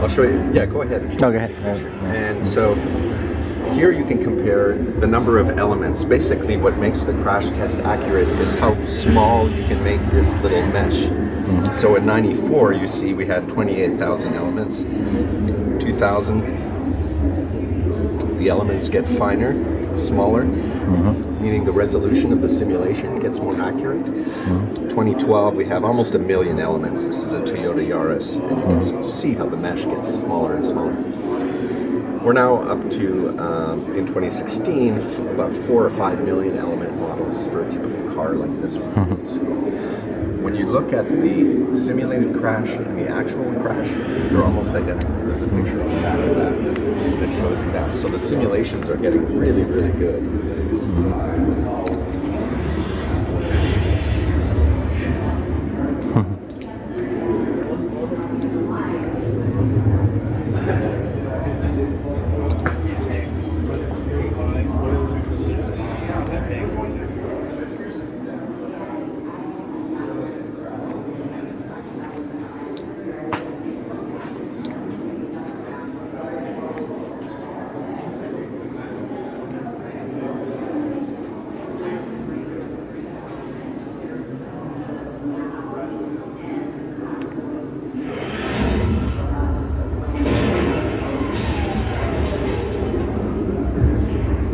I'll show you. Yeah, go ahead. No, go ahead. And so here you can compare the number of elements. Basically what makes the crash test accurate is how small you can make this little mesh. So in 94 you see we had 28,000 elements. 2000 the elements get finer, smaller, meaning the resolution of the simulation gets more accurate. 2012 we have almost 1 million elements. This is a Toyota Yaris, and you can see how the mesh gets smaller and smaller. We're now up to, in 2016, about 4 or 5 million element models for a typical car like this one. So when you look at the simulated crash and the actual crash, they're almost identical. There's a picture on the back of that that shows you that. So the simulations are getting really, really good.